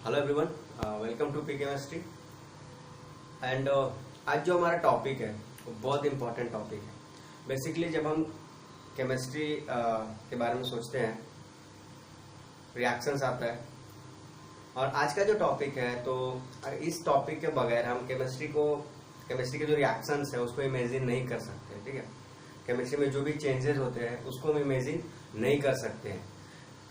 Hello everyone, welcome to P chemistry. एंड आज जो हमारा टॉपिक है वो बहुत इम्पोर्टेंट टॉपिक है। बेसिकली जब हम केमिस्ट्री के बारे में सोचते हैं, रिएक्शंस आता है, और आज का जो टॉपिक है तो इस टॉपिक के बगैर हम केमिस्ट्री के जो रिएक्शंस है उसको इमेजिन नहीं कर सकते। ठीक है, केमिस्ट्री में जो भी चेंजेस होते हैं उसको हम इमेजिन नहीं कर सकते हैं।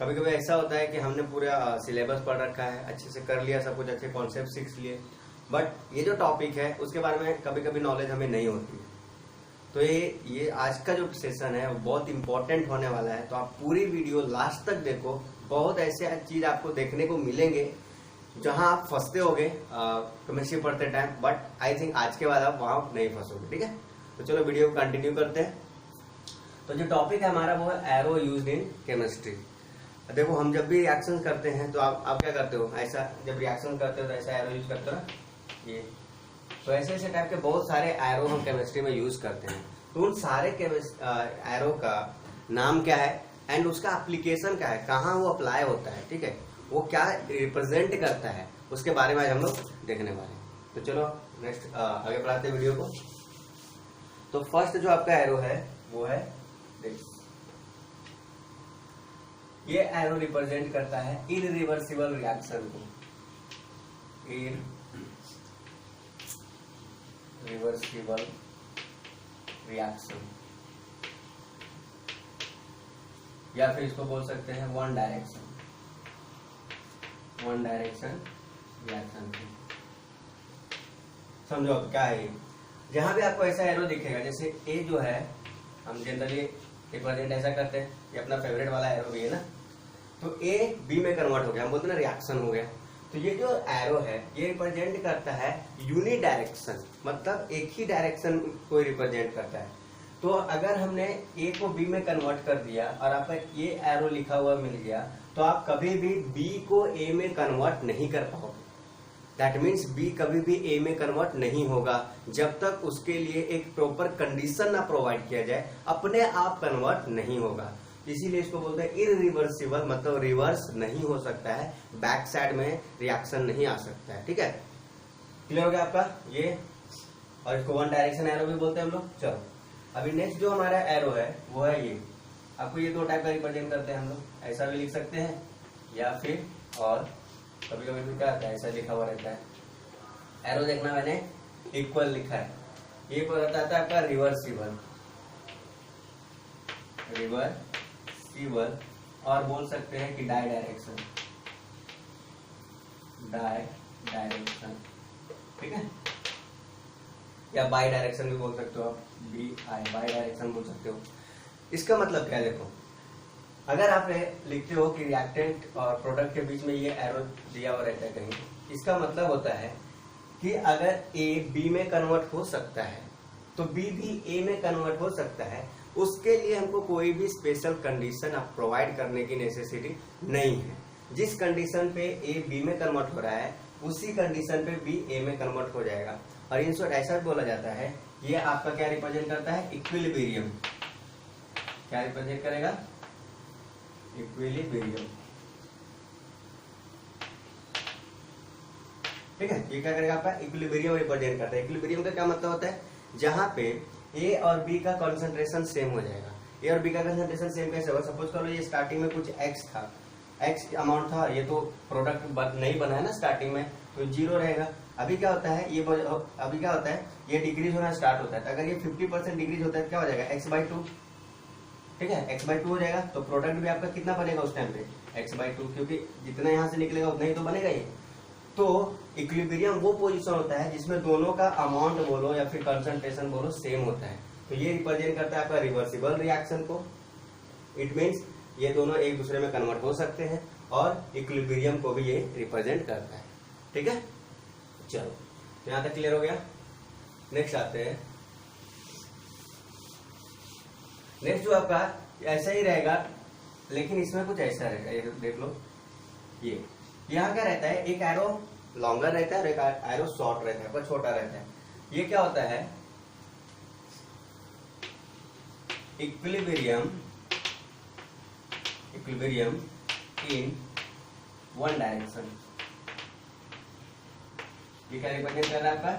कभी कभी ऐसा होता है कि हमने पूरा सिलेबस पढ़ रखा है, अच्छे से कर लिया, सब कुछ अच्छे कॉन्सेप्ट सीख लिए, बट ये जो टॉपिक है उसके बारे में कभी कभी नॉलेज हमें नहीं होती है। तो ये आज का जो सेशन है वो बहुत इंपॉर्टेंट होने वाला है, तो आप पूरी वीडियो लास्ट तक देखो। बहुत ऐसे चीज आपको देखने को मिलेंगे जहां आप फंसते होगे केमिस्ट्री पढ़ते टाइम, बट आई थिंक आज के बाद आप वहां नहीं फंसोगे। ठीक है, तो चलो वीडियो को कंटिन्यू करते हैं। तो जो टॉपिक है हमारा वो है एरो यूज्ड इन केमिस्ट्री। देखो, हम जब भी रिएक्शन करते हैं तो आप क्या करते हो, ऐसा जब रिएक्शन करते हो तो ऐसा एरो यूज करते हो ना, ये। तो ऐसे टाइप के बहुत सारे एरो हम केमिस्ट्री में यूज करते हैं। तो उन सारे एरो का नाम क्या है एंड उसका एप्लीकेशन क्या है, कहाँ वो अप्लाई होता है, ठीक है, वो क्या रिप्रेजेंट करता है, उसके बारे में आज हम लोग देखने वाले हैं। तो चलो नेक्स्ट आगे बढ़ाते हैं वीडियो को। तो फर्स्ट जो आपका एरो है वो है देखिए, ये एरो रिप्रेजेंट करता है इरिवर्सिबल रिएक्शन को। इरिवर्सिबल रिएक्शन, या फिर इसको बोल सकते हैं वन डायरेक्शन रिएक्शन। समझो अब क्या है। जहां भी आपको ऐसा एरो दिखेगा, जैसे ए जो है, हम जनरली रिप्रेजेंट ऐसा करते हैं, ये अपना फेवरेट वाला एरो भी है ना, तो ए बी में कन्वर्ट हो गया, हम बोलते हैं ना रिएक्शन हो गया। तो ये जो एरो है ये रिप्रेजेंट करता है यूनि डायरेक्शन, मतलब एक ही डायरेक्शन को रिप्रेजेंट करता है। तो अगर हमने ए को बी में कन्वर्ट कर दिया और आपका ये एरो लिखा हुआ मिल गया, तो आप कभी भी बी को ए में कन्वर्ट नहीं कर पाओगे। दैट मीन्स बी कभी भी ए में कन्वर्ट नहीं होगा जब तक उसके लिए एक प्रॉपर कंडीशन ना प्रोवाइड किया जाए, अपने आप कन्वर्ट नहीं होगा। इसीलिए इसको बोलते हैं इरिवर्सिबल, मतलब रिवर्स नहीं हो सकता है, बैक साइड में रिएक्शन नहीं आ सकता है। ठीक है, क्लियर हो गया आपका ये। और इसको वन डायरेक्शन एरो भी बोलते हैं हम लोग। चलो अभी नेक्स्ट जो हमारा एरो है वो है ये। आपको ये दो टाइप का रिप्रेजेंट करते हैं हम लोग, ऐसा भी लिख सकते हैं या फिर, और कभी कभी भी क्या आता है ऐसा लिखा हुआ रहता है। एरो देखना, मैंने इक्वल लिखा है, ये बताता है आपका रिवर्सिबल, और बोल सकते हैं कि डाई डायरेक्शन, ठीक है, या बाई डायरेक्शन भी बोल सकते हो आप, बाई डायरेक्शन बोल सकते हो। इसका मतलब क्या है, देखो, अगर आप लिखते हो कि रिएक्टेंट और प्रोडक्ट के बीच में ये एरो दिया हुआ रहता है कहीं, इसका मतलब होता है कि अगर ए बी में कन्वर्ट हो सकता है तो बी भी ए में कन्वर्ट हो सकता है। उसके लिए हमको कोई भी स्पेशल कंडीशन आप प्रोवाइड करने की नेसेसिटी नहीं है। जिस कंडीशन पे ए बी में कन्वर्ट हो रहा है उसी कंडीशन पे बी ए में कन्वर्ट हो जाएगा। और इन शॉर्ट ऐसा बोला जाता है, ये आपका क्या रिप्रेजेंट करता है, इक्विलिब्रियम। क्या रिप्रेजेंट करेगा, इक्विलिब्रियम। ठीक है, ये क्या करेगा, आपका इक्विलिब्रियम रिप्रेजेंट करता है। इक्विलिब्रियम का क्या मतलब होता है, जहां पे ए और बी का कंसंट्रेशन सेम हो जाएगा। ए और बी का कंसंट्रेशन सेम कैसे होगा, सपोज करो ये स्टार्टिंग में कुछ एक्स था, एक्स अमाउंट था, ये तो प्रोडक्ट नहीं बना है ना स्टार्टिंग में, तो जीरो रहेगा। अभी क्या होता है, ये डिक्रीज होना स्टार्ट होता है। तो अगर ये 50% डिक्रीज होता है क्या हो जाएगा, x/2। ठीक है, x/2 हो जाएगा, तो प्रोडक्ट भी आपका कितना बनेगा उस टाइम पे, x/2, क्योंकि जितना यहाँ से निकलेगा उतना ही तो बनेगा ये। तो इक्विलिब्रियम वो पोजीशन होता है जिसमें दोनों का अमाउंट बोलो या फिर कंसंट्रेशन बोलो सेम होता है। तो ये रिप्रेजेंट करता है आपका रिवर्सिबल रिएक्शन को। इट मींस ये दोनों एक दूसरे में कन्वर्ट हो सकते हैं, और इक्विलिब्रियम को भी ये रिप्रेजेंट करता है। ठीक है, चलो यहां तक क्लियर हो गया। नेक्स्ट आते हैं। नेक्स्ट जो आपका ऐसा ही रहेगा, लेकिन इसमें कुछ ऐसा रहेगा, ये देख लो, ये यहाँ क्या रहता है, एक एरो लॉन्गर रहता है और एक एरो शॉर्ट रहता है, पर छोटा रहता है। ये क्या होता है, इक्विलिब्रियम इन वन डायरेक्शन। ये क्या रिप्रेजेंट कर रहा है आपका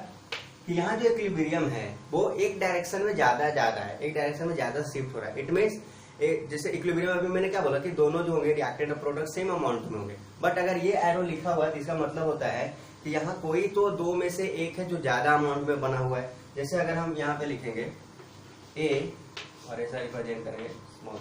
कि यहाँ जो इक्विलिब्रियम है वो एक डायरेक्शन में ज्यादा है, एक डायरेक्शन में ज्यादा शिफ्ट हो रहा है। इट मीन्स जैसे इक्विलिब्रियम अभी मैंने क्या बोला कि दोनों जो होंगे रिएक्टेंट और प्रोडक्ट सेम अमाउंट में होंगे, बट अगर ये एरो लिखा हुआ है तो इसका मतलब होता है कि यहाँ कोई तो दो में से एक है जो ज्यादा अमाउंट में बना हुआ है। जैसे अगर हम यहाँ पे लिखेंगे ए और ऐसा रिप्रेजेंट करेंगे स्मॉल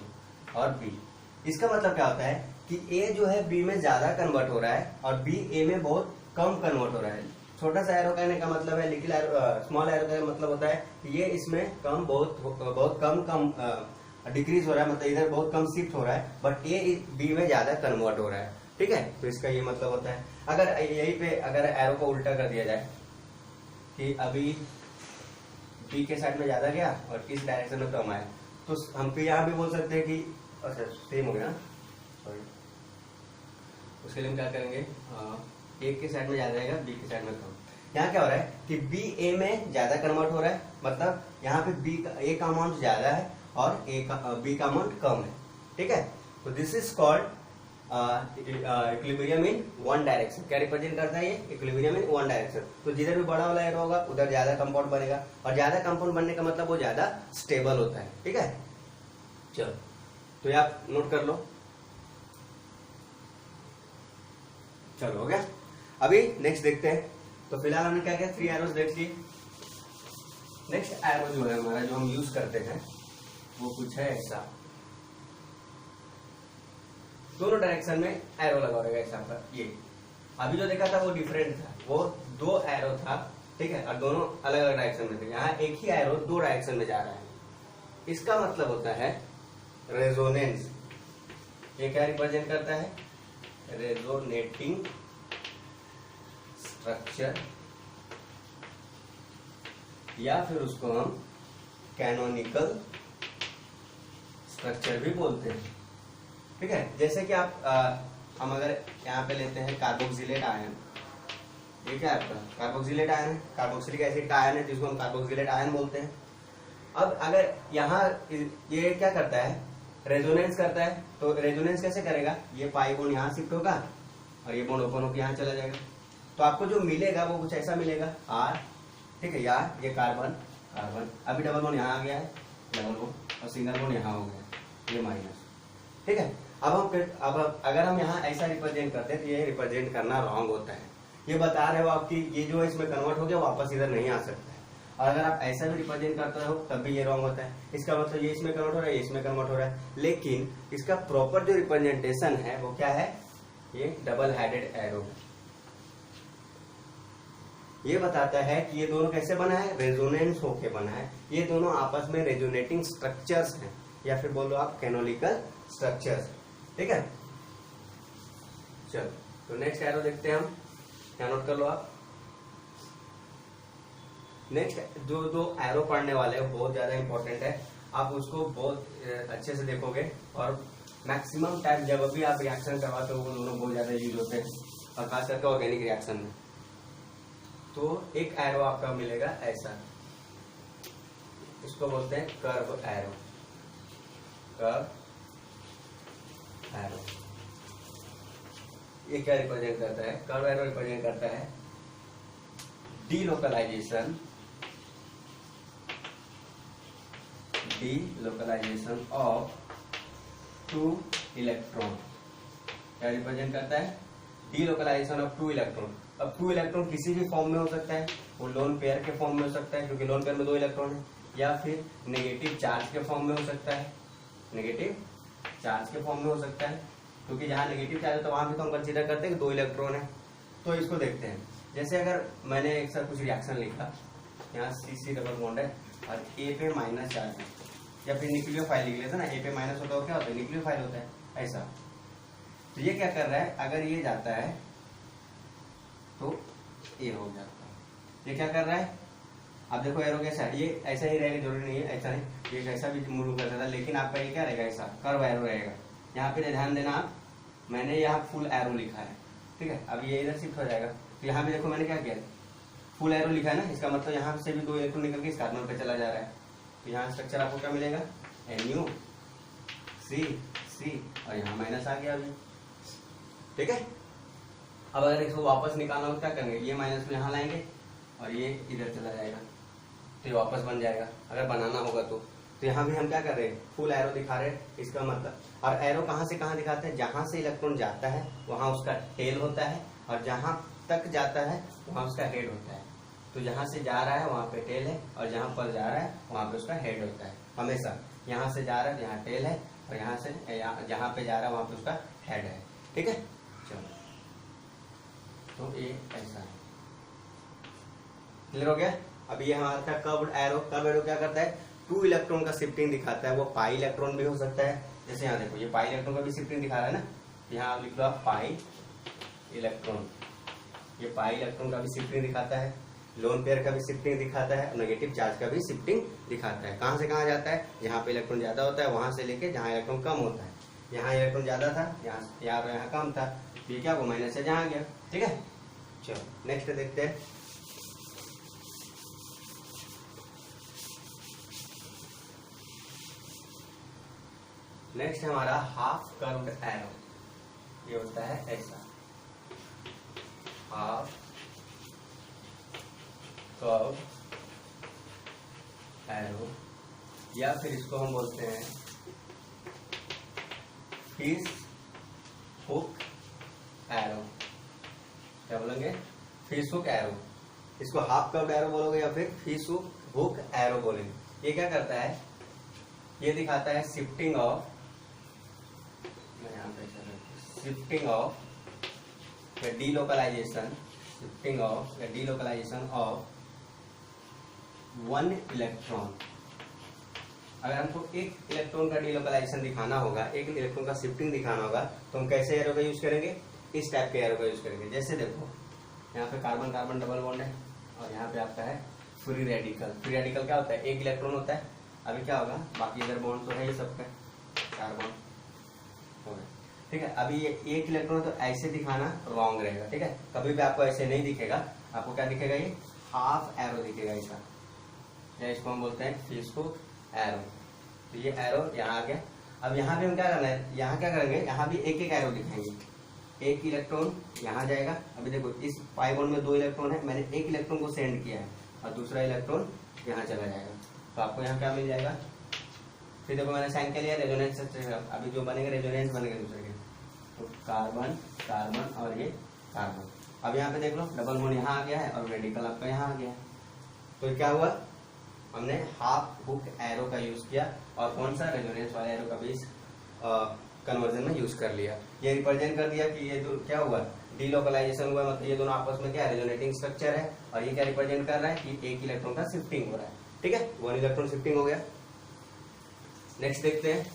और बी, इसका मतलब क्या होता है कि ए जो है बी में ज्यादा कन्वर्ट हो रहा है और बी ए में बहुत कम कन्वर्ट हो रहा है। छोटा सा एरो कहने का मतलब है, लिटिल एरो स्मॉल एरो का मतलब होता है कि ये इसमें कम बहुत कम डिक्रीज हो रहा है, मतलब इधर बहुत कम शिफ्ट हो रहा है, बट ये बी में ज्यादा कन्वर्ट हो रहा है। ठीक है, तो इसका ये मतलब होता है। अगर यही पे अगर एरो को उल्टा कर दिया जाए कि अभी बी के साइड में ज्यादा गया और इस डायरेक्शन में कम आया, तो हम फिर यहाँ भी बोल सकते हैं कि अच्छा सेम हो गया, सॉरी, उसके लिए हम क्या करेंगे, एक के साइड में ज्यादा जाएगा, बी के साइड में कम। यहाँ क्या हो रहा है कि बी ए में ज्यादा कन्वर्ट हो रहा है, मतलब यहाँ पे बी का ए का अमाउंट ज्यादा है और बी का अमाउंट कम है। ठीक है, तो this is called equilibrium in one direction. क्या रिप्रेजेंट करता है ये? Equilibrium in one direction. तो जिधर भी बड़ा वाला एरो होगा उधर ज्यादा कंपाउंड बनेगा, और ज्यादा कंपाउंड बनने का मतलब वो ज्यादा स्टेबल होता है। ठीक है, चलो तो ये आप नोट कर लो। चलो हो गया। अभी नेक्स्ट देखते हैं। तो फिलहाल हमने क्या किया, 3 एरोस देख लिए। नेक्स्ट एरो जो है हमारा, जो हम यूज करते हैं वो कुछ है ऐसा, दोनों डायरेक्शन में एरो लगा रहेगा ऐसा पर। ये अभी जो देखा था वो डिफरेंट था, वो 2 एरो था, ठीक है, और दोनों अलग अलग डायरेक्शन में थे। यहाँ एक ही एरो 2 डायरेक्शन में जा रहा है, इसका मतलब होता है रेजोनेंस। ये क्या रिप्रेजेंट करता है? रेजोनेटिंग स्ट्रक्चर, या फिर उसको हम कैनोनिकल स्ट्रक्चर भी बोलते हैं। ठीक है, जैसे कि आप हम अगर यहाँ पे लेते हैं कार्बोक्सिलेट आयन, ये क्या है आपका कार्बोक्सिलेट आयन है, कार्बोक्सिलिक एसिड का आयन है जिसको हम कार्बोक्सिलेट आयन बोलते हैं। अब अगर यहाँ ये क्या करता है, रेजोनेंस करता है, तो रेजोनेंस कैसे करेगा, ये पाई बॉन्ड यहाँ शिफ्ट होगा और ये बॉन्ड ओपन होकर यहाँ चला जाएगा, तो आपको जो मिलेगा वो कुछ ऐसा मिलेगा R। ठीक है, या ये कार्बन कार्बन, अभी डबल बॉन्ड यहाँ आ गया है, डबल बॉन्ड, और सिंगल बॉन्ड यहाँ हो गया, ये माइनस। ठीक है, अब अगर हम यहाँ ऐसा रिप्रेजेंट करते हैं तो ये रिप्रेजेंट करना रॉन्ग होता है। ये बता रहे हो आपकी ये जो है इसमें कन्वर्ट हो गया वापस इधर नहीं आ सकता है, और अगर आप ऐसा भी रिप्रेजेंट करते हो तब भी ये रॉन्ग होता है। इसका मतलब ये इसमें कन्वर्ट हो रहा है, ये इसमें कन्वर्ट हो रहा है, लेकिन इसका प्रॉपर जो रिप्रेजेंटेशन है वो क्या है, ये डबल हेडेड एरो है। ये बताता है कि ये दोनों कैसे बना है, रेजोनेंस होके बना है। ये दोनों आपस में रेजोनेटिंग स्ट्रक्चर्स हैं, या फिर बोलो आप कैनोनिकल स्ट्रक्चर्स। ठीक है, चलो तो नेक्स्ट एरो देखते हैं हम, क्या नोट कर लो आप। नेक्स्ट जो 2 एरो पढ़ने वाले हैं बहुत ज्यादा इंपॉर्टेंट है, आप उसको बहुत अच्छे से देखोगे, और मैक्सिमम टाइम जब भी आप रिएक्शन करवाते हो वो दोनों बहुत ज्यादा यूज होते हैं, और खास करके ऑर्गेनिक रिएक्शन में। तो एक एरो आपका मिलेगा ऐसा, इसको बोलते हैं कर्व एरो, कर्व एरो। ये क्या रिप्रेजेंट करता है, कर्व एरो रिप्रेजेंट करता है डीलोकलाइजेशन ऑफ 2 इलेक्ट्रॉन। क्या रिप्रेजेंट करता है, डीलोकलाइजेशन ऑफ 2 इलेक्ट्रॉन। अब 2 इलेक्ट्रॉन किसी भी फॉर्म में हो सकता है, वो लोन पेयर के फॉर्म में हो सकता है क्योंकि लोन पेयर में 2 इलेक्ट्रॉन है, या फिर नेगेटिव चार्ज के फॉर्म में हो सकता है, नेगेटिव चार्ज के फॉर्म में हो सकता है, क्योंकि जहाँ नेगेटिव चार्ज है तो वहां भी तो हम कंसीडर करते हैं कि 2 इलेक्ट्रॉन है। तो इसको देखते हैं, जैसे अगर मैंने एक साथ कुछ रिएक्शन लिखा, यहाँ CC डबल बॉन्ड है और A पे माइनस चार्ज है, या फिर न्यूक्लियोफाइल लिख लेते ना, A पे माइनस होता है क्या होता है, न्यूक्लियोफाइल होता है ऐसा। तो ये क्या कर रहा है, अगर ये जाता है तो ये हो जाता है। ये क्या कर रहा है, आप देखो एरो कैसा है, ये ऐसा ही रहेगा, जरूरी नहीं है ऐसा नहीं, ये कैसा भी मूव कर सकता है, लेकिन आपका ये क्या रहेगा, ऐसा कर्व एरो रहेगा। यहाँ पे ध्यान देना आप, मैंने यहाँ फुल एरो लिखा है, ठीक है, अब ये इधर शिफ्ट हो जाएगा, तो यहाँ पे देखो मैंने क्या किया, फुल एरो लिखा है ना, इसका मतलब यहाँ से भी 2 इलेक्ट्रॉन निकल के इस कार्बन पे चला जा रहा है। तो यहाँ स्ट्रक्चर आपको क्या मिलेगा, NU C और यहाँ माइनस आ गया अभी। ठीक है, अब अगर इसको वापस निकालना हो तो क्या करेंगे, ये माइनस को यहाँ लाएंगे और ये इधर चला जाएगा, तो ये वापस बन जाएगा अगर बनाना होगा तो यहाँ भी हम क्या कर रहे हैं, फुल एरो दिखा रहे हैं, इसका मतलब। और एरो कहाँ से कहाँ दिखाते हैं, जहां से इलेक्ट्रॉन जाता है वहां उसका टेल होता है, और जहां तक जाता है वहां उसका हेड होता है। तो जहां से जा रहा है वहां पे टेल है, और जहां पर जा रहा है वहां पे उसका हेड होता है हमेशा। यहाँ से जा रहा है यहाँ टेल है, और यहाँ से जहां पे जा रहा है वहां पे उसका हेड है। ठीक है, चलो तो ये ऐसा है, क्लियर हो गया। अब ये हमारा था कर्व्ड एरो। कर्व्ड एरो क्या करता है, 2 इलेक्ट्रॉन का शिफ्टिंग दिखाता है। वो पाई इलेक्ट्रॉन भी हो सकता है, जैसे यहाँ देखो ये पाई इलेक्ट्रॉन का भी शिफ्टिंग दिखा रहा है ना, यहाँ आप लिख लो आप पाई इलेक्ट्रॉन, ये पाई इलेक्ट्रॉन का भी शिफ्टिंग दिखाता है, लोन पेयर का भी शिफ्टिंग दिखाता है, और नेगेटिव चार्ज का भी शिफ्टिंग दिखाता है। कहाँ से कहाँ जाता है, जहाँ पे इलेक्ट्रॉन ज्यादा होता है वहां से लेके जहाँ इलेक्ट्रॉन कम होता है। यहाँ इलेक्ट्रॉन ज्यादा था, यहाँ कम था, ये क्या वो माइनस से जहाँ गया। ठीक है, चलो नेक्स्ट देखते हैं। नेक्स्ट हमारा हाफ कर्व्ड एरो, ये होता है ऐसा, हाफ कर्व एरो, या फिर इसको हम बोलते हैं फिश हुक एरो। क्या बोलेंगे, फिश हुक एरो। इसको हाफ कर्व्ड एरो बोलोगे या फिर फिश हुक एरो बोलेंगे। ये क्या करता है, ये दिखाता है shifting of delocalization of 1 electron. अगर हमको एक इलेक्ट्रॉन का डीलोकलाइजेशन दिखाना होगा, एक इलेक्ट्रॉन का शिफ्टिंग दिखाना होगा, तो हम कैसे एरो का यूज करेंगे, इस टाइप के एरो का यूज करेंगे। जैसे देखो यहाँ पे कार्बन कार्बन डबल बॉन्ड है, और यहाँ पे आपका है फ्री रेडिकल। फ्री रेडिकल क्या होता है, एक इलेक्ट्रॉन होता है। अभी क्या होगा, बाकी इधर बॉन्ड तो है ही सबका, कार्बन हो गया। ठीक है, अभी ये एक इलेक्ट्रॉन तो ऐसे दिखाना रॉन्ग रहेगा। ठीक है, कभी भी आपको ऐसे नहीं दिखेगा, आपको क्या दिखेगा, ये हाफ एरो दिखेगा ऐसा, या इसको हम बोलते हैं फिश हुक एरो। तो ये एरो यहाँ आ गया। अब यहाँ पे हम क्या करना है, यहाँ क्या करेंगे, यहाँ भी एक एक एरो दिखाएंगे। एक इलेक्ट्रॉन यहाँ जाएगा। अभी देखो इस पाई बॉन्ड में 2 इलेक्ट्रॉन है, मैंने एक इलेक्ट्रॉन को सेंड किया है, और दूसरा इलेक्ट्रॉन यहाँ चला जाएगा। तो आपको यहाँ क्या मिल जाएगा, फिर देखो मैंने साइन के लिया रेजोनेंस। अभी जो बनेंगे रेजोनेंस बनेंगे दूसरे के, तो कार्बन कार्बन और ये कार्बन। अब यहाँ पे देख लो डबल बॉन्ड यहाँ आ गया है, और रेडिकल आपका यहाँ आ गया है। तो क्या हुआ, हमने हाफ हुक एरो का यूज किया, और कौन सा, रेजोनेंस वाले एरो का भी कन्वर्जन में यूज कर लिया। ये रिप्रेजेंट कर दिया कि ये क्या हुआ, डीलोकलाइजेशन हुआ, मतलब ये दोनों आपस में क्या रेजोनेटिंग स्ट्रक्चर है। और ये क्या रिप्रेजेंट कर रहा है कि एक इलेक्ट्रॉन का शिफ्टिंग हो रहा है। ठीक है, 1 इलेक्ट्रॉन शिफ्टिंग हो गया। नेक्स्ट देखते हैं।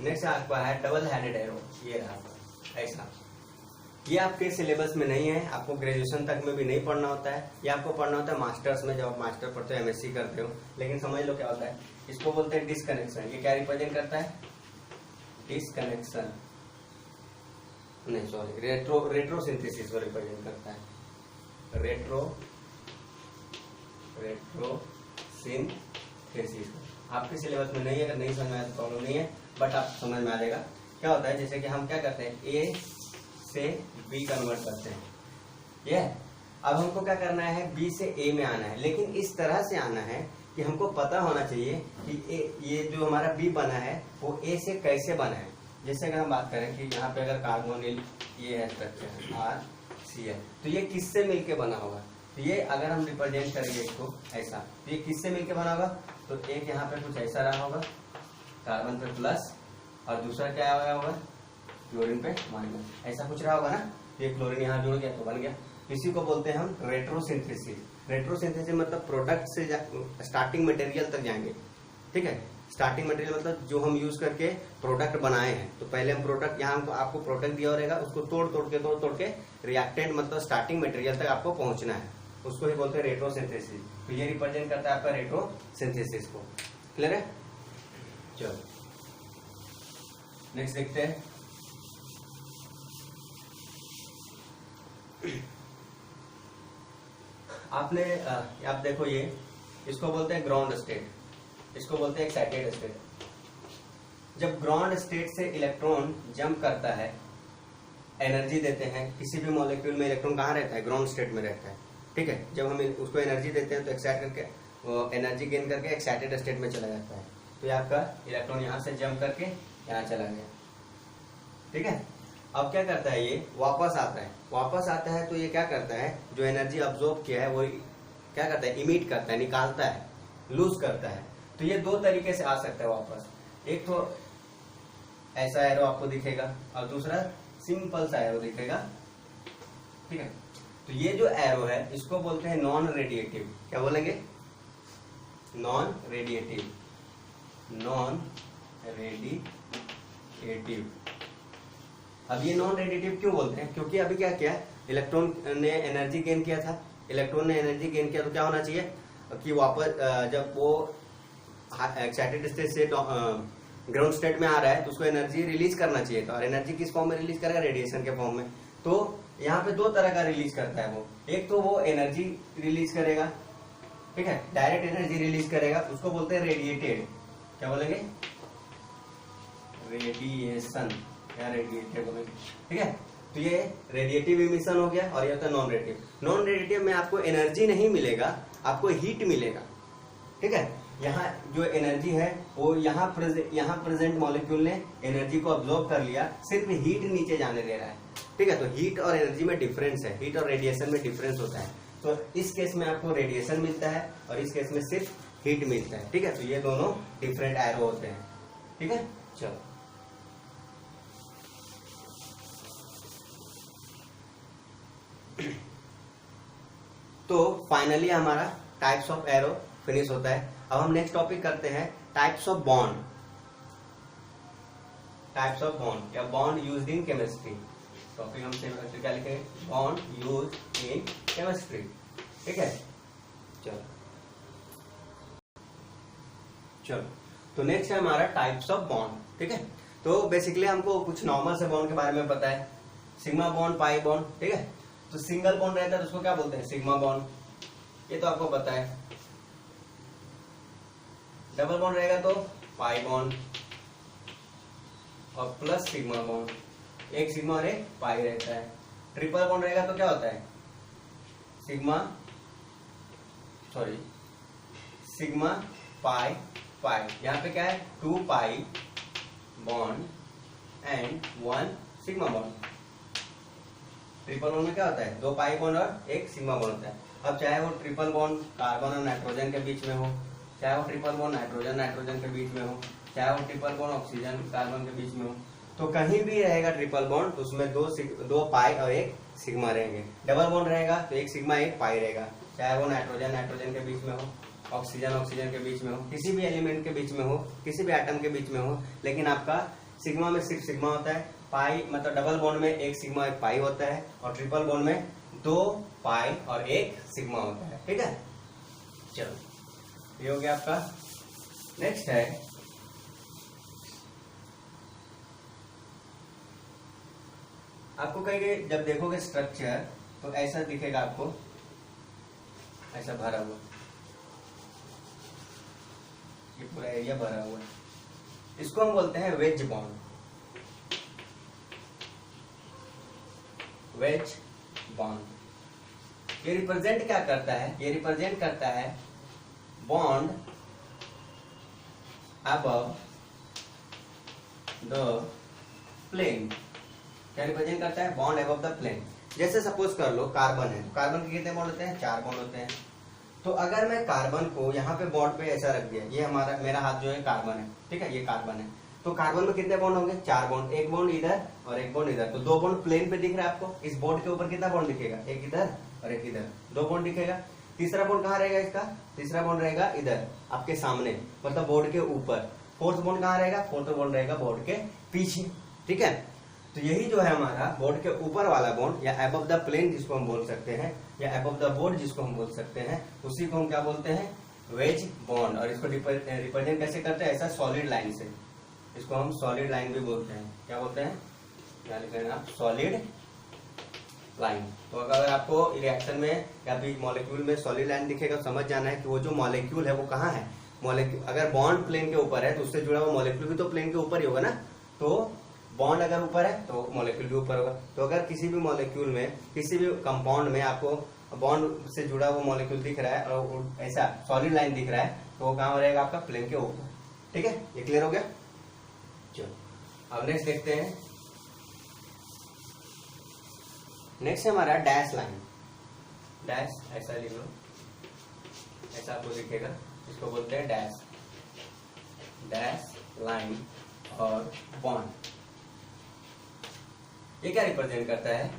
नेक्स्ट आपका है डबल हेडेड एरो। ये रहा ऐसा, ये आपके सिलेबस में नहीं है, आपको ग्रेजुएशन तक में भी नहीं पढ़ना होता है। ये आपको पढ़ना होता है मास्टर्स में, जब आप मास्टर पढ़ते हो, एमएससी करते हो। लेकिन समझ लो क्या होता है, इसको बोलते हैं डिसकनेक्शन। ये क्या रिप्रेजेंट करता है, डिसकनेक्शन, नहीं सॉरी, रेट्रोसिंथेसिस को रिप्रेजेंट करता है। रेट्रोसिंथेसिस आपके सिलेबस में नहीं है, अगर नहीं समझ में आया तो प्रॉब्लम नहीं है, बट आप समझ में आ जाएगा। क्या होता है, जैसे कि हम क्या करते हैं, ए से बी कन्वर्ट करते हैं। ये अब हमको क्या करना है, बी से ए में आना है, लेकिन इस तरह से आना है कि हमको पता होना चाहिए कि ये जो हमारा बी बना है वो ए से कैसे बना है। जैसे अगर हम बात करें कि यहाँ पे अगर कार्बोनिल ये है स्ट्रक्चर RCl, तो ये किससे मिलके बना होगा, तो ये अगर हम रिप्रेजेंट करेंगे इसको ऐसा, तो ये किससे मिलके बना होगा, तो एक यहाँ पे कुछ ऐसा रहा होगा, कार्बन पे प्लस, और दूसरा क्या आया होगा, क्लोरीन पे माइनस, ऐसा कुछ रहा होगा ना। ये क्लोरीन यहाँ जुड़ गया तो बन गया। इसी को बोलते हैं हम रेट्रोसिंथेसिस। रेट्रोसिंथेसिस मतलब प्रोडक्ट से स्टार्टिंग मटेरियल तक जाएंगे। ठीक है, स्टार्टिंग मटेरियल मतलब जो हम यूज करके प्रोडक्ट बनाए हैं। तो पहले हम प्रोडक्ट, यहाँ हमको आपको प्रोडक्ट दिया रहेगा, उसको तोड़ तोड़ के रिएक्टेंट मतलब स्टार्टिंग मटेरियल तक आपको पहुंचना है, उसको ही बोलते हैं रेट्रोसिंथेसिस। तो ये रिप्रेजेंट करता है आपका रेट्रोसिंथेसिस को। क्लियर है, चलो नेक्स्ट देखते हैं। आपने आप देखो, ये इसको बोलते हैं ग्राउंड स्टेट, इसको बोलते हैं एक्साइटेड स्टेट। जब ग्राउंड स्टेट से इलेक्ट्रॉन जंप करता है, एनर्जी देते हैं, किसी भी मॉलिक्यूल में इलेक्ट्रॉन कहाँ रहता है? ग्राउंड स्टेट में रहता है, ठीक है। जब हम उसको एनर्जी देते हैं तो एक्साइट करके वो एनर्जी गेन करके एक्साइटेड स्टेट में चला जाता है। तो ये आपका इलेक्ट्रॉन यहाँ से जंप करके यहाँ चला गया, ठीक है। अब क्या करता है, ये वापस आता है। वापस आता है तो ये क्या करता है, जो एनर्जी अब्जॉर्ब किया है वो क्या करता है, इमिट करता है, निकालता है, लूज करता है। तो ये दो तरीके से आ सकता है वापस। एक तो ऐसा एरो आपको दिखेगा और दूसरा सिंपल सा एरो दिखेगा, ठीक है। तो ये जो एरो है इसको बोलते हैं नॉन रेडिएटिव। क्या बोलेंगे? Non radiative, non radiative. अब ये नॉन रेडिएटिव क्यों बोलते हैं? क्योंकि अभी क्या किया, इलेक्ट्रॉन ने एनर्जी गेन किया था, इलेक्ट्रॉन ने एनर्जी गेन किया तो क्या होना चाहिए कि वापस जब वो एक्साइटेड स्टेट से ग्राउंड स्टेट में आ रहा है तो उसको एनर्जी रिलीज करना चाहिए था। और एनर्जी किस फॉर्म में रिलीज करेगा? रेडिएशन के फॉर्म में। तो यहाँ पे दो तरह का रिलीज करता है वो। एक तो वो एनर्जी रिलीज करेगा, ठीक है, डायरेक्ट एनर्जी रिलीज करेगा, उसको बोलते हैं रेडिएटेड। क्या बोलेंगे? रेडिएशन या रेडिएटेड बोलेंगे, ठीक है। तो ये रेडिएटिव इमिशन हो गया और ये होता है नॉन रेडिएटिव। नॉन रेडिएटिव में आपको एनर्जी नहीं मिलेगा, आपको हीट मिलेगा, ठीक है। यहाँ जो एनर्जी है वो यहाँ प्रेजेंट मॉलिक्यूल ने एनर्जी को अब्सॉर्ब कर लिया, सिर्फ हीट नीचे जाने दे रहा है, ठीक है। तो हीट और एनर्जी में डिफरेंस है, हीट और रेडिएशन में डिफरेंस होता है। तो इस केस में आपको रेडिएशन मिलता है और इस केस में सिर्फ हीट मिलता है, ठीक है। तो ये दोनों डिफरेंट एरो होते हैं, ठीक है। चलो तो फाइनली हमारा टाइप्स ऑफ एरो फिनिश होता है। अब हम नेक्स्ट टॉपिक करते हैं types of bond. Types of bond या bond used in chemistry. Topic हम क्या लिखेंगे? बॉन्ड यूज्ड इन केमिस्ट्री, ठीक है। चलो तो नेक्स्ट है हमारा टाइप्स ऑफ बॉन्ड, ठीक है। तो बेसिकली हमको कुछ नॉर्मल से बॉन्ड के बारे में पता है, सिग्मा बॉन्ड, पाई बॉन्ड, ठीक है। तो सिंगल बॉन्ड रहता है तो उसको क्या बोलते हैं? सिग्मा बॉन्ड, ये तो आपको पता है। डबल बॉन्ड रहेगा तो पाई बॉन्ड और प्लस सिग्मा बॉन्ड, एक सिग्मा और एक पाई रहता है। ट्रिपल बॉन्ड रहेगा तो क्या होता है? सिग्मा पाई पाई। यहाँ पे क्या है? 2 pi bond and 1 sigma bond. Triple bond में क्या होता है? 2 पाई बॉन्ड और 1 सिग्मा बॉन्ड होता है। अब चाहे वो ट्रिपल बॉन्ड कार्बन और नाइट्रोजन के बीच में हो, चाहे वो ट्रिपल बॉन्ड नाइट्रोजन के बीच में हो, चाहे वो ट्रिपल बॉन्ड ऑक्सीजन कार्बन के बीच में हो, तो कहीं भी रहेगा ट्रिपल बॉन्ड तो उसमें 2 पाई और 1 सिग्मा रहेंगे। डबल बॉन्ड रहेगा तो 1 सिग्मा 1 पाई रहेगा, चाहे वो नाइट्रोजन के बीच में हो, ऑक्सीजन के बीच में हो, किसी भी एलिमेंट के बीच में हो, किसी भी एटम के बीच में हो। लेकिन आपका सिग्मा में सिर्फ सिग्मा होता है, पाई मतलब डबल बॉन्ड में 1 सिग्मा 1 पाई होता है और ट्रिपल बॉन्ड में 2 पाई और 1 सिग्मा होता है, ठीक है। चलो ये हो गया आपका। नेक्स्ट है आपको कहेंगे, जब देखोगे स्ट्रक्चर तो ऐसा दिखेगा आपको, ऐसा भरा हुआ, ये पूरा एरिया भरा हुआ है, इसको हम बोलते हैं वेज बॉन्ड। वेज बॉन्ड ये रिप्रेजेंट क्या करता है? ये रिप्रेजेंट करता है बॉन्ड अबव द प्लेन। क्या रिप्रेजेंट करता है? Bond above the plane. जैसे सपोज कर लो कार्बन है, तो कार्बन के कितने बॉन्ड होते हैं? 4 बॉन्ड होते हैं। तो अगर मैं कार्बन को यहाँ पे बॉन्ड पे ऐसा रख दिया, ये मेरा हाथ जो है कार्बन है, ठीक है, ये कार्बन है, तो कार्बन में कितने बॉन्ड होंगे? 4 बॉन्ड, एक बॉन्ड इधर और एक बॉन्ड इधर, तो 2 बॉन्ड प्लेन पे दिख रहा है आपको। इस बोर्ड के ऊपर कितना बॉन्ड दिखेगा? एक इधर और एक इधर, 2 बॉन्ड दिखेगा। तीसरा बॉन्ड कहाँ रहेगा इसका? तीसरा बॉन्ड रहेगा इधर आपके सामने, मतलब बोर्ड के ऊपर। फोर्थ बॉन्ड कहाँ रहेगा? फोर्थ बॉन्ड रहेगा बोर्ड के पीछे, ठीक है। तो यही जो है हमारा बोर्ड के ऊपर वाला बॉन्ड या अबव द प्लेन जिसको हम बोल सकते हैं, या अबव द बोर्ड जिसको हम बोल सकते हैं, उसी को हम क्या बोलते हैं? Wedge bond. और इसको रिप्रेजेंट कैसे करते हैं? ऐसा सॉलिड लाइन से, इसको हम सॉलिड लाइन भी बोलते हैं। क्या बोलते हैं? क्या लिख रहे हैं आप? Solid line. तो अगर आपको रिएक्शन में या फिर मॉलिक्यूल में सॉलिड लाइन दिखेगा, समझ जाना है कि वो जो मॉलिक्यूल है वो कहाँ है? मॉलिक्यूल अगर बॉन्ड प्लेन के ऊपर है तो उससे जुड़ा हुआ मॉलिक्यूल भी तो प्लेन के ऊपर ही होगा ना। तो बॉन्ड अगर ऊपर है तो मॉलिक्यूल भी ऊपर होगा। तो अगर किसी भी मॉलिक्यूल में, किसी भी कंपाउंड में आपको बॉन्ड से जुड़ा हुआ मॉलिक्यूल दिख रहा है और ऐसा सॉलिड लाइन दिख रहा है तो वो कहाँ रहेगा आपका, प्लेन के ऊपर। ठीक है, ये क्लियर हो गया। चलो अब नेक्स्ट देखते हैं। नेक्स्ट है हमारा डैश लाइन। डैश ऐसा लिख लो, ऐसा आपको दिखेगा, इसको बोलते हैं डैश, डैश लाइन और बॉन्ड। ये क्या रिप्रेजेंट करता है,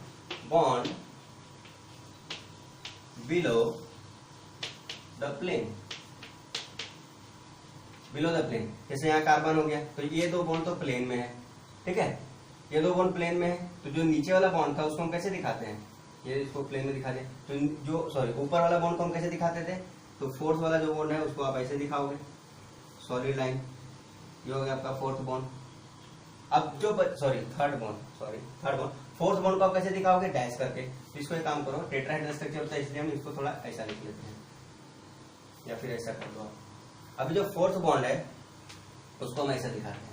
bond below the plane, below the plane. जैसे यहाँ कार्बन हो गया तो ये दो बॉन्ड तो प्लेन में है, ठीक है, ये दो बॉन्ड प्लेन में है। तो जो नीचे वाला बॉन्ड था उसको हम कैसे दिखाते हैं, ये इसको प्लेन में दिखाते हैं। तो जो सॉरी ऊपर वाला बॉन्ड को हम कैसे दिखाते थे, तो फोर्थ वाला जो बॉन्ड है उसको आप ऐसे दिखाओगे, सॉलिड लाइन, ये हो गया आपका फोर्थ बॉन्ड। अब जो थर्ड बॉन्ड, फोर्थ बॉन्ड को आप कैसे दिखाओगे, डैश करके। तो इसको एक काम करो, टेट्राहेड्रल स्ट्रक्चर होता है इसलिए हम इसको थोड़ा ऐसा लिख लेते हैं, या फिर ऐसा कर दो आप। अभी जो फोर्थ बॉन्ड है उसको हम ऐसा दिखाते हैं,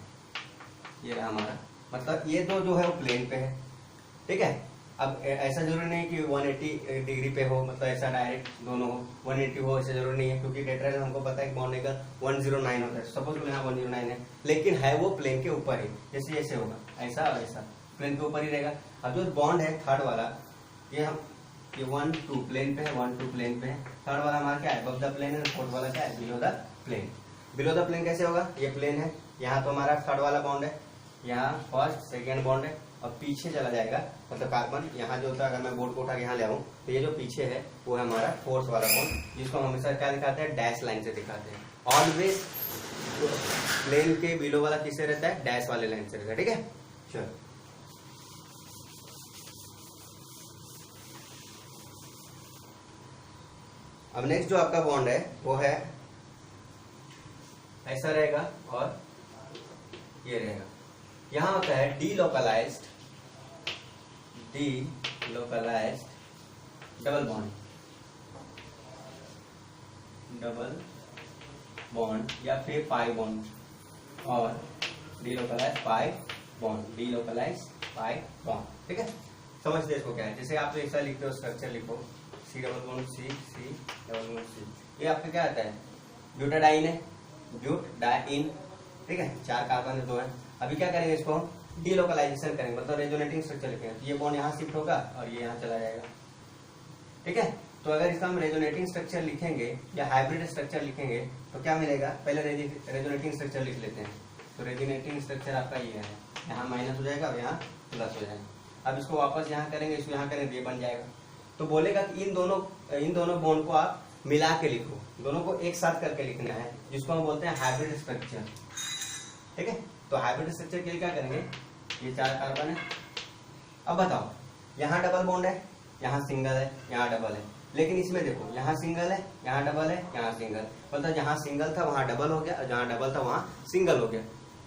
ये रहा हमारा, मतलब ये दो जो है वो प्लेन पे है, ठीक है। अब ऐसा जरूरी नहीं कि 180 डिग्री पे हो, मतलब ऐसा डायरेक्ट दोनों हो, 180 हो, ऐसा जरूरी नहीं है, क्योंकि टेट्राहेड्रल हमको पता है कि बॉन्ड एंगल 109 होता है। सपोज यहाँ 109 है, लेकिन है वो प्लेन के ऊपर ही, जैसे ऐसे होगा, ऐसा और ऐसा प्लेन के ऊपर ही रहेगा। अब जो बॉन्ड है थर्ड वाला, ये 1-2 प्लेन पे है, 1-2 प्लेन पे है। थर्ड वाला हमारा क्या है, अबव द प्लेन है। फोर्थ वाला क्या है, below the plane. Below the plane कैसे होगा, ये प्लेन है, यहाँ तो हमारा थर्ड वाला बॉन्ड है, यहाँ फर्स्ट सेकेंड बॉन्ड है, और पीछे चला जाएगा, मतलब कार्बन यहाँ जो होता है, अगर मैं बोर्ड को उठा के यहाँ ले आऊँ तो ये जो पीछे है वो है हमारा फोर्थ वाला बॉन्ड, जिसको हम हमेशा क्या दिखाते हैं, डैश लाइन से दिखाते हैं। ऑलवेज प्लेन के बिलो वाला किससे रहता है, डैश वाले लाइन से रहता है, ठीक है। चलो अब नेक्स्ट जो आपका बॉन्ड है वो है ऐसा रहेगा और ये रहेगा। यहां होता है डीलोकलाइज्ड डबल बॉन्ड या फिर पाई बॉन्ड, और डीलोकलाइज्ड पाई बॉन्ड, ठीक है। समझते इसको क्या है, जैसे आप तो ऐसा लिखते हो, स्ट्रक्चर लिखो, C double bond C, C double bond C। ये आपका क्या आता है, ब्यूटाडाइन है, ब्यूटाडाइन, ठीक है, 4 कार्बन 2 है। अभी क्या करेंगे, इसको हम डीलोकलाइजेशन करेंगे, मतलब रेजोनेटिंग स्ट्रक्चर लिखेंगे। ये बॉन्ड यहाँ शिफ्ट होगा और ये यहाँ चला जाएगा, ठीक है। तो अगर इसका हम रेजोनेटिंग स्ट्रक्चर लिखेंगे या हाइब्रिड स्ट्रक्चर लिखेंगे तो क्या मिलेगा, पहले रेजोनेटिंग स्ट्रक्चर लिख लेते हैं। तो रेजोनेटिंग स्ट्रक्चर आपका ये है, यहाँ माइनस हो जाएगा और यहाँ प्लस हो जाएगा। अब इसको वापस यहाँ करेंगे, इसको यहाँ करेंगे, ये बन जाएगा। तो बोलेगा कि इन दोनों बॉन्ड को आप मिला के लिखो, दोनों को एक साथ करके लिखना है, जिसको हम बोलते हैं हाइब्रिड स्ट्रक्चर, ठीक है। तो हाइब्रिड स्ट्रक्चर के लिए क्या करेंगे, ये 4 कार्बन है। अब बताओ, यहाँ डबल बॉन्ड है, यहाँ सिंगल है, यहाँ डबल है, लेकिन इसमें देखो, यहाँ सिंगल है, यहाँ डबल है, यहाँ सिंगल, मतलब जहाँ सिंगल था वहां डबल हो गया, और जहाँ डबल था वहां सिंगल हो गया,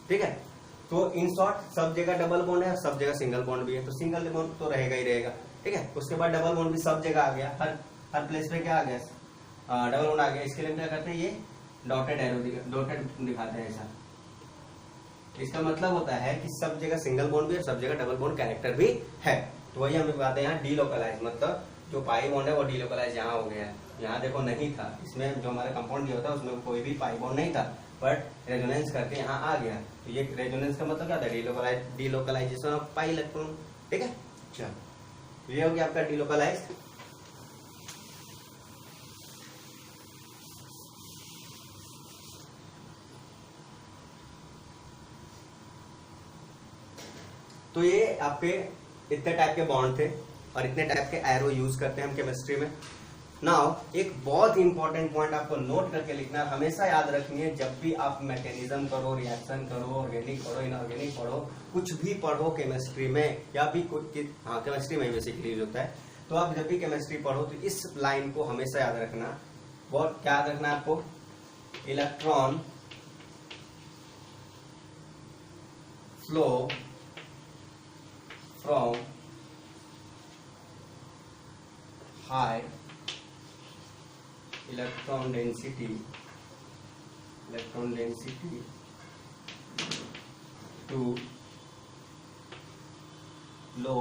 ठीक है। तो इन शॉर्ट सब जगह डबल बॉन्ड है और सब जगह सिंगल बॉन्ड भी है, तो सिंगल बॉन्ड तो रहेगा ही रहेगा, ठीक है। उसके बाद डबल बॉन्ड भी सब जगह आ गया, हर प्लेस पे क्या आ गया, डबल बॉन्ड आ गया। इसके लिए क्या करते हैं, ये डॉटेड दिखाते हैं ऐसा। इसका मतलब होता है कि सब जगह सिंगल बॉन्ड भी है, सब जगह डबल बॉन्ड कैरेक्टर भी है। तो वही हम बात है यहाँ डीलोकलाइज, मतलब जो पाई बॉन्ड है वो डीलोकलाइज यहाँ हो गया है। यहाँ देखो नहीं था, इसमें जो हमारा कंपाउंड दिया होता है उसमें कोई भी पाई बॉन्ड नहीं था, बट रेजोनेंस करके यहाँ आ गया। तो ये रेजोनेंस का मतलब क्या था, डीलोकलाइजेशन ऑफ पाई इलेक्ट्रॉन, ठीक है। चलो ये हो गया आपका डीलोकलाइज। तो ये आपके इतने टाइप के बॉन्ड थे और इतने टाइप के एरो यूज करते हैं हम केमिस्ट्री में। नाउ एक बहुत इंपॉर्टेंट पॉइंट आपको नोट करके लिखना है, हमेशा याद रखनी है, जब भी आप मैकेनिज्म करो, रिएक्शन करो, ऑर्गेनिक पढ़ो, इनऑर्गेनिक पढ़ो, कुछ भी पढ़ो केमिस्ट्री में, या भी केमिस्ट्री में बेसिकली यूज होता है। तो आप जब भी केमिस्ट्री पढ़ो तो इस लाइन को हमेशा याद रखना। बहुत क्या याद रखना है आपको, electron flow from high electron density electron density to low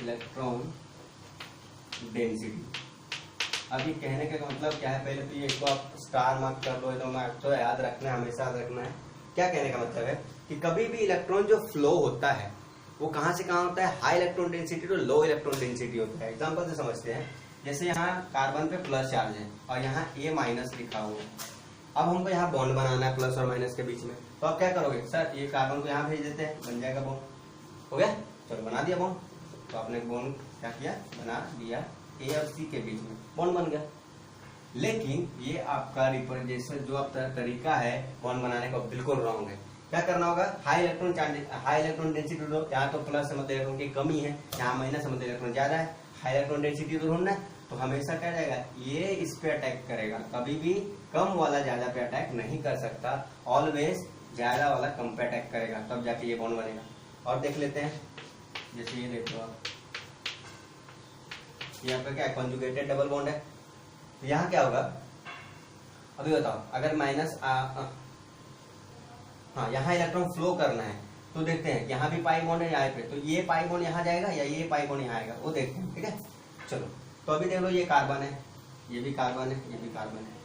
electron density. अभी कहने का मतलब क्या है, पहले तो ये इसको आप स्टार मार्क कर लो, तो मार्क तो याद रखना है, हमेशा याद रखना है। क्या कहने का मतलब है कि कभी भी इलेक्ट्रॉन जो फ्लो होता है वो कहां से कहां होता है, high electron density to low electron density होता है। एग्जांपल से समझते हैं, जैसे यहाँ कार्बन पे प्लस चार्ज है और यहाँ A माइनस लिखा हुआ है। अब हमको यहाँ बॉन्ड बनाना है प्लस और माइनस के बीच में, तो आप क्या करोगे, सर ये कार्बन को यहाँ भेज देते हैं, बन जाएगा बॉन्ड। हो गया, चलो बना दिया बॉन्ड। तो आपने बॉन्ड क्या किया, बना दिया, A और C के बीच में बॉन्ड बन गया। लेकिन ये आपका रिप्रेजेंटेशन जो आप तरीका है बॉन्ड बनाने का बिल्कुल रॉन्ग है। क्या करना होगा, हाई इलेक्ट्रॉन डेंसिटी लो, यहाँ तो प्लस मतलब इलेक्ट्रॉन की कमी है, यहाँ माइनस मतलब इलेक्ट्रॉन ज्यादा है, हाई इलेक्ट्रॉन डेंसिटी तो ढूंढना है, तो हमेशा क्या जाएगा, ये इस पे अटैक करेगा, कभी भी कम वाला ज्यादा पे अटैक नहीं कर सकता, ऑलवेज ज्यादा वाला कम पे अटैक करेगा, तब जाके ये बॉन्ड बनेगा। और देख लेते हैं, जैसे ये देख लो आप, यहाँ पे क्या है, कॉन्जुगेटेड डबल बॉन्ड है, तो यहाँ क्या होगा, अभी बताओ, अगर माइनस हाँ यहाँ इलेक्ट्रॉन फ्लो करना है तो देखते हैं, यहाँ भी पाई बॉन्ड है यहाँ पे, तो ये पाई बॉन्ड यहाँ जाएगा या ये पाई बॉन्ड यहाँ आएगा, वो देखते हैं। ठीक है, चलो तो अभी देख लो, ये कार्बन है, ये भी कार्बन है, ये भी कार्बन है,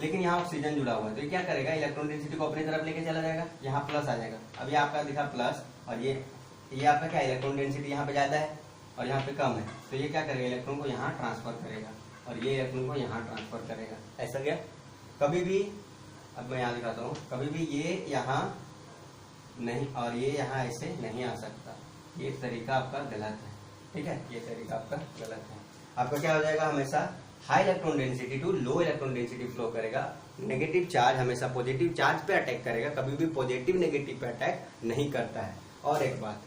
लेकिन यहाँ ऑक्सीजन जुड़ा हुआ है, तो ये क्या करेगा, इलेक्ट्रॉन डेंसिटी को अपनी तरफ लेके चला जाएगा, यहाँ प्लस आ जाएगा। अभी आपका दिखा प्लस, और ये आपका क्या, इलेक्ट्रॉन डेंसिटी यहाँ पे ज्यादा है और यहाँ पे कम है, तो ये क्या करेगा, इलेक्ट्रॉन को यहाँ ट्रांसफर करेगा और ये इलेक्ट्रॉन को यहाँ ट्रांसफर करेगा। ऐसा क्या, कभी भी, अब मैं यहाँ दिखाता हूँ, कभी भी ये यहाँ नहीं और ये यहाँ ऐसे नहीं आ सकता, ये तरीका आपका गलत है। ठीक है, ये तरीका आपका गलत है। आपका क्या हो जाएगा, हमेशा high electron density to low electron density flow करेगा, नेगेटिव चार्ज हमेशा पॉजिटिव चार्ज पे अटैक करेगा, कभी भी पॉजिटिव नेगेटिव पे अटैक नहीं करता है। और एक बात,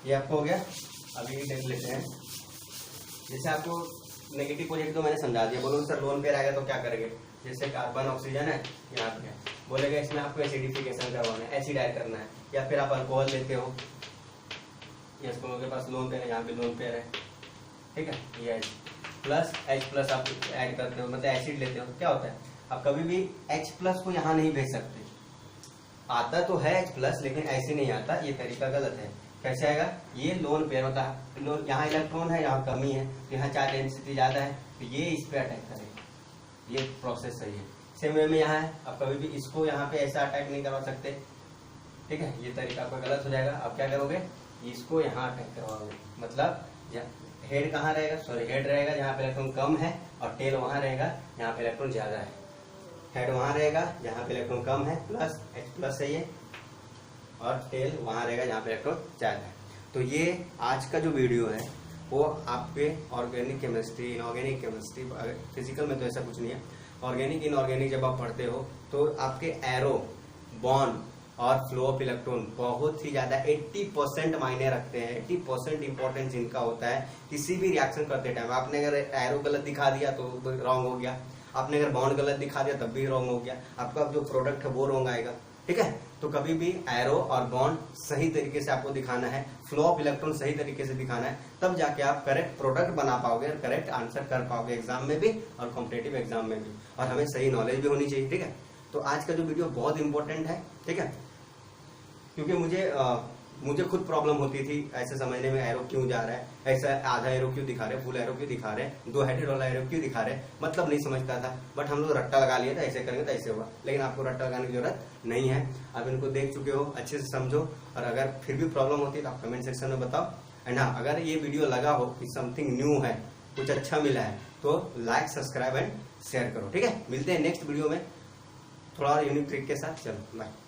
ये आपको हो गया। अभी देख लेते हैं, जैसे आपको नेगेटिव पॉजिटिव तो मैंने समझा दिया, बोलो सर लोन पेयर आएगा तो क्या करेंगे, जैसे कार्बन ऑक्सीजन है यहाँ पे, बोलेगा इसमें आपको एसिडिफिकेशन करवाना है, एसिड ऐड करना है, या फिर आप अल्कोहल लेते हो, ये के पास लोन पेयर है, यहाँ पे लोन पेयर है, ठीक है, ये प्लस H प्लस आप ऐड करते हो, मतलब एसिड लेते हो, क्या होता है, आप कभी भी H प्लस को यहाँ नहीं भेज सकते, आता तो है H प्लस लेकिन ऐसे नहीं आता, ये तरीका गलत है। कैसे आएगा, ये लोन पेयर होता है, यहाँ इलेक्ट्रॉन है, यहाँ कमी है, यहाँ चार्ज डेंसिटी ज्यादा है, तो ये इस पे अटैक करेगा, ये प्रोसेस सही है। सेम वे में यहाँ है, आप कभी भी इसको यहाँ पे ऐसा अटैक नहीं करवा सकते, ठीक है, ये तरीका आपका गलत हो जाएगा। आप क्या करोगे, इसको यहाँ अटैक करवाओगे, मतलब हेड कहाँ रहेगा, सॉरी हेड रहेगा जहाँ पे इलेक्ट्रॉन कम है, और टेल वहाँ रहेगा जहाँ पे इलेक्ट्रॉन ज्यादा है। हेड वहाँ रहेगा जहाँ पे इलेक्ट्रॉन कम है, प्लस H प्लस है ये, और टेल वहाँ रहेगा जहाँ पे इलेक्ट्रॉन ज्यादा है। तो ये आज का जो वीडियो है वो आपके organic chemistry, inorganic chemistry, physical में तो ऐसा कुछ नहीं है, ऑर्गेनिक इनऑर्गेनिक जब आप पढ़ते हो तो आपके एरो, बॉन्ड और फ्लो ऑफ इलेक्ट्रॉन बहुत ही ज्यादा 80% मायने रखते हैं, 80% इंपॉर्टेंस इनका होता है किसी भी रिएक्शन करते टाइम। आपने अगर एरो गलत दिखा दिया तो रॉन्ग हो गया, आपने अगर बॉन्ड गलत दिखा दिया तब भी रॉन्ग हो गया, आपका जो प्रोडक्ट है वो रॉन्ग आएगा। ठीक है, तो कभी भी एरो और बॉन्ड सही तरीके से आपको दिखाना है, फ्लो ऑफ इलेक्ट्रॉन सही तरीके से दिखाना है, तब जाके आप करेक्ट प्रोडक्ट बना पाओगे और करेक्ट आंसर कर पाओगे एग्जाम में भी और कॉम्पिटेटिव एग्जाम में भी, और हमें सही नॉलेज भी होनी चाहिए। ठीक है, तो आज का जो वीडियो बहुत इंपॉर्टेंट है, ठीक है, क्योंकि मुझे खुद प्रॉब्लम होती थी ऐसे समझने में, एरो क्यों जा रहा है, ऐसा आधा एरो क्यों दिखा रहे, फुल एरो क्यों दिखा रहे, दो हेडेड वाला एरो क्यों दिखा रहे, मतलब नहीं समझता था। बट हम लोग रट्टा लगा लिया था, ऐसे करेंगे तो ऐसे होगा, लेकिन आपको रट्टा लगाने की जरूरत नहीं है। आप इनको देख चुके हो, अच्छे से समझो, और अगर फिर भी प्रॉब्लम होती है तो आप कमेंट सेक्शन में बताओ। एंड हाँ, अगर ये वीडियो लगा हो कि समथिंग न्यू है, कुछ अच्छा मिला है, तो लाइक, सब्सक्राइब एंड शेयर करो। ठीक है, मिलते हैं नेक्स्ट वीडियो में थोड़ा यूनिक ट्रिक के साथ। चलो बाय।